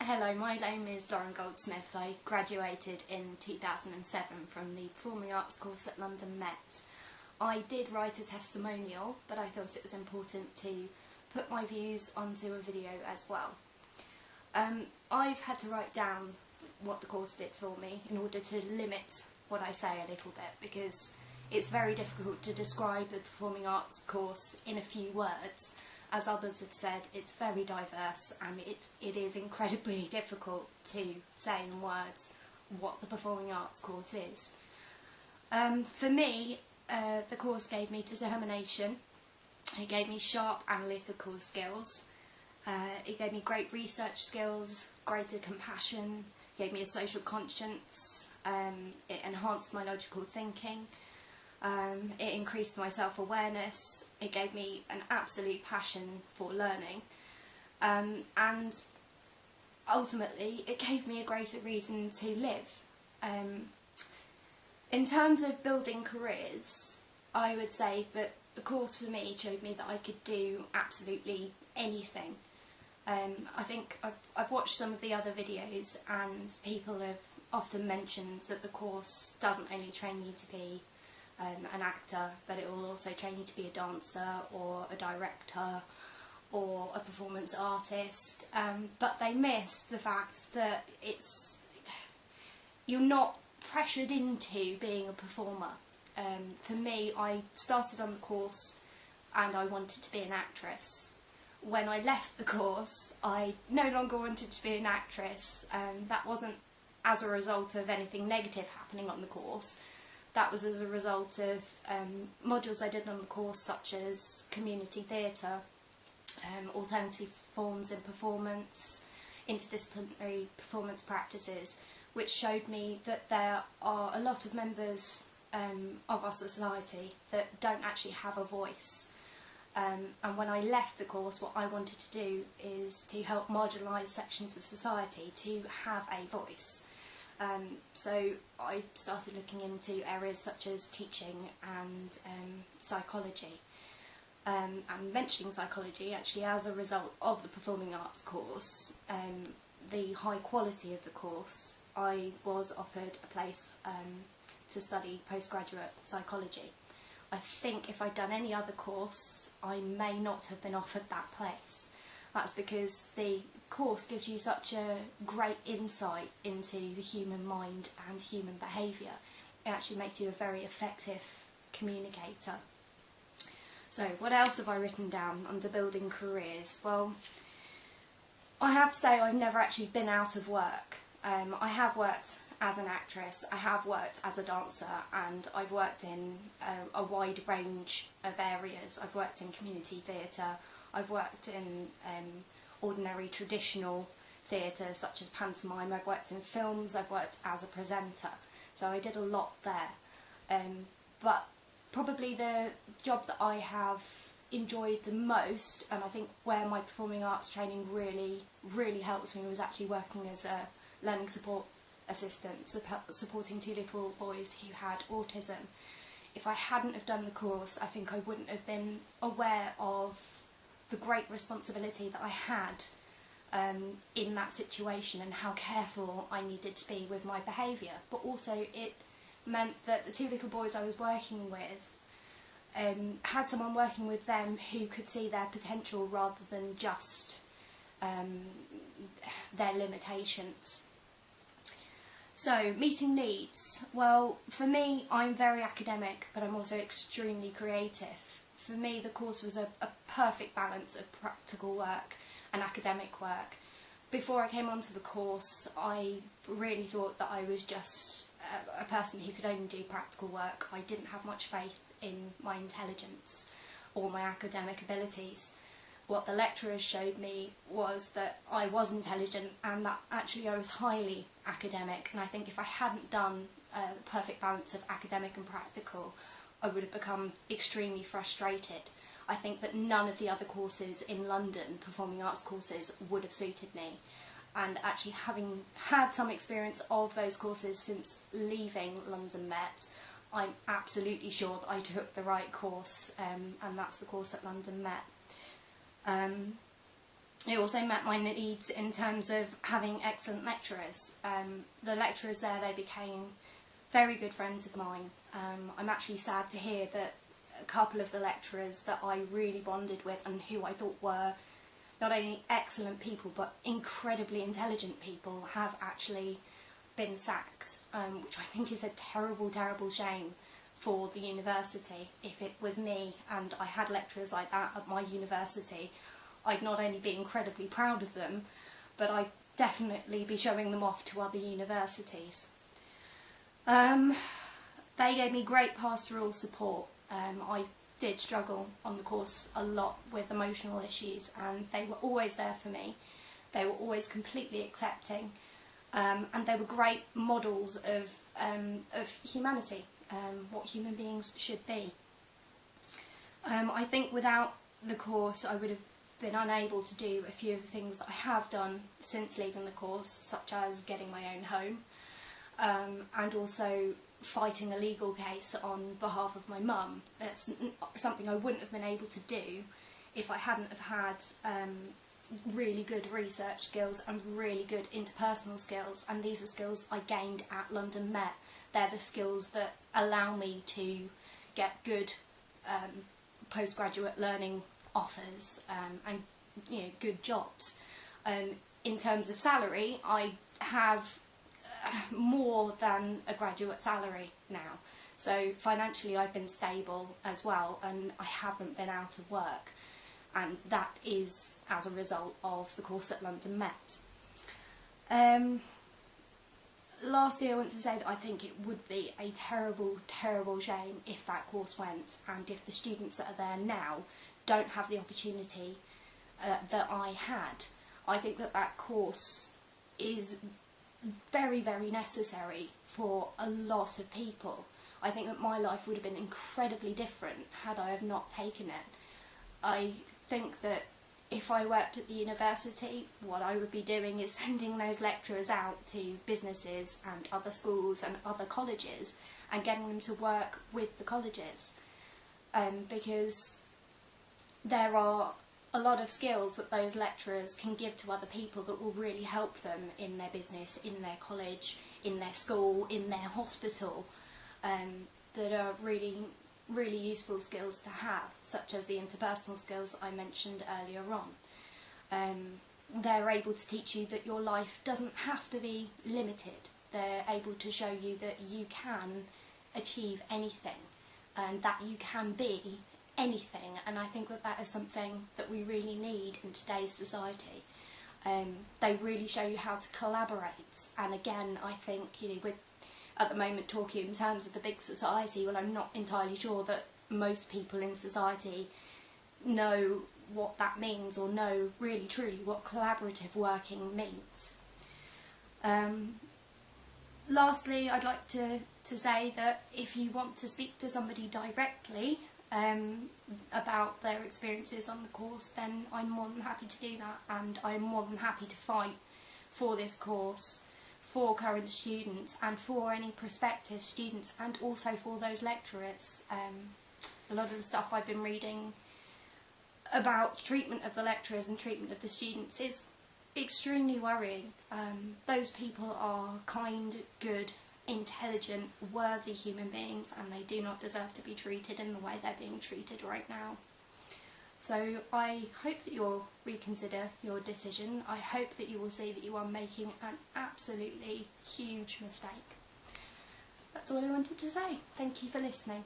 Hello, my name is Lauren Goldsmith. I graduated in 2007 from the Performing Arts course at London Met. I did write a testimonial, but I thought it was important to put my views onto a video as well. I've had to write down what the course did for me in order to limit what I say a little bit, because it's very difficult to describe the Performing Arts course in a few words. As others have said, it's very diverse and it is incredibly difficult to say in words what the Performing Arts course is. For me, the course gave me determination, it gave me sharp analytical skills, it gave me great research skills, greater compassion, gave me a social conscience, it enhanced my logical thinking. It increased my self-awareness, it gave me an absolute passion for learning, and ultimately it gave me a greater reason to live. In terms of building careers, I would say that the course for me showed me that I could do absolutely anything. I think I've watched some of the other videos and people have often mentioned that the course doesn't only train you to be an actor, but it will also train you to be a dancer or a director or a performance artist, but they miss the fact that you're not pressured into being a performer. For me, I started on the course and I wanted to be an actress. When I left the course, I no longer wanted to be an actress, and that wasn't as a result of anything negative happening on the course. That was as a result of modules I did on the course, such as community theatre, alternative forms in performance, interdisciplinary performance practices, which showed me that there are a lot of members of our society that don't actually have a voice. And when I left the course, what I wanted to do is to help marginalised sections of society to have a voice. So I started looking into areas such as teaching and psychology. And mentioning psychology, actually, as a result of the Performing Arts course, the high quality of the course, I was offered a place to study postgraduate psychology. I think if I'd done any other course, I may not have been offered that place. That's because the course gives you such a great insight into the human mind and human behaviour. It actually makes you a very effective communicator. So what else have I written down under building careers? Well, I have to say I've never actually been out of work. I have worked as an actress, I have worked as a dancer, and I've worked in a wide range of areas. I've worked in community theatre, I've worked in ordinary traditional theatre such as pantomime, I've worked in films, I've worked as a presenter, so I did a lot there. But probably the job that I have enjoyed the most, and I think where my performing arts training really helped me, was actually working as a learning support assistant, supporting two little boys who had autism. If I hadn't have done the course, I think I wouldn't have been aware of the great responsibility that I had in that situation and how careful I needed to be with my behaviour. But also it meant that the two little boys I was working with had someone working with them who could see their potential rather than just their limitations. So, meeting needs. Well, for me, I'm very academic, but I'm also extremely creative. For me, the course was a perfect balance of practical work and academic work. Before I came onto the course, I really thought that I was just a person who could only do practical work. I didn't have much faith in my intelligence or my academic abilities. What the lecturers showed me was that I was intelligent and that actually I was highly academic, and I think if I hadn't done the perfect balance of academic and practical, I would have become extremely frustrated. I think that none of the other courses in London, performing arts courses, would have suited me. And actually, having had some experience of those courses since leaving London Met, I'm absolutely sure that I took the right course, and that's the course at London Met. it also met my needs in terms of having excellent lecturers. The lecturers there, they became very good friends of mine. I'm actually sad to hear that a couple of the lecturers that I really bonded with and who I thought were not only excellent people but incredibly intelligent people have actually been sacked, which I think is a terrible, terrible shame for the university. If it was me and I had lecturers like that at my university, I'd not only be incredibly proud of them, but I'd definitely be showing them off to other universities. They gave me great pastoral support. I did struggle on the course a lot with emotional issues, and they were always there for me. They were always completely accepting, and they were great models of humanity, what human beings should be. I think without the course I would have been unable to do a few of the things that I have done since leaving the course, such as getting my own home, and also fighting a legal case on behalf of my mum. It's something I wouldn't have been able to do if I hadn't have had really good research skills and really good interpersonal skills, and these are skills I gained at London Met. They're the skills that allow me to get good postgraduate learning offers and good jobs. In terms of salary, I have more than a graduate salary now, so financially I've been stable as well, and I haven't been out of work, and that is as a result of the course at London Met. Lastly, I want to say that I think it would be a terrible, terrible shame if that course went, and if the students that are there now don't have the opportunity that I had. I think that that course is very, very necessary for a lot of people. I think that my life would have been incredibly different had I have not taken it. I think that if I worked at the university, what I would be doing is sending those lecturers out to businesses and other schools and other colleges and getting them to work with the colleges, because there are a lot of skills that those lecturers can give to other people that will really help them in their business, in their college, in their school, in their hospital, that are really, really useful skills to have, such as the interpersonal skills that I mentioned earlier on. They're able to teach you that your life doesn't have to be limited. They're able to show you that you can achieve anything and that you can be anything, and I think that that is something that we really need in today's society. They really show you how to collaborate, and again, I think, we're at the moment talking in terms of the big society. Well, I'm not entirely sure that most people in society know what that means, or know really truly what collaborative working means. Lastly, I'd like to say that if you want to speak to somebody directly about their experiences on the course, then I'm more than happy to do that, and I'm more than happy to fight for this course, for current students and for any prospective students, and also for those lecturers. A lot of the stuff I've been reading about treatment of the lecturers and treatment of the students is extremely worrying. Those people are kind, good, intelligent, worthy human beings, and they do not deserve to be treated in the way they're being treated right now. So I hope that you'll reconsider your decision. I hope that you will see that you are making an absolutely huge mistake. That's all I wanted to say. Thank you for listening.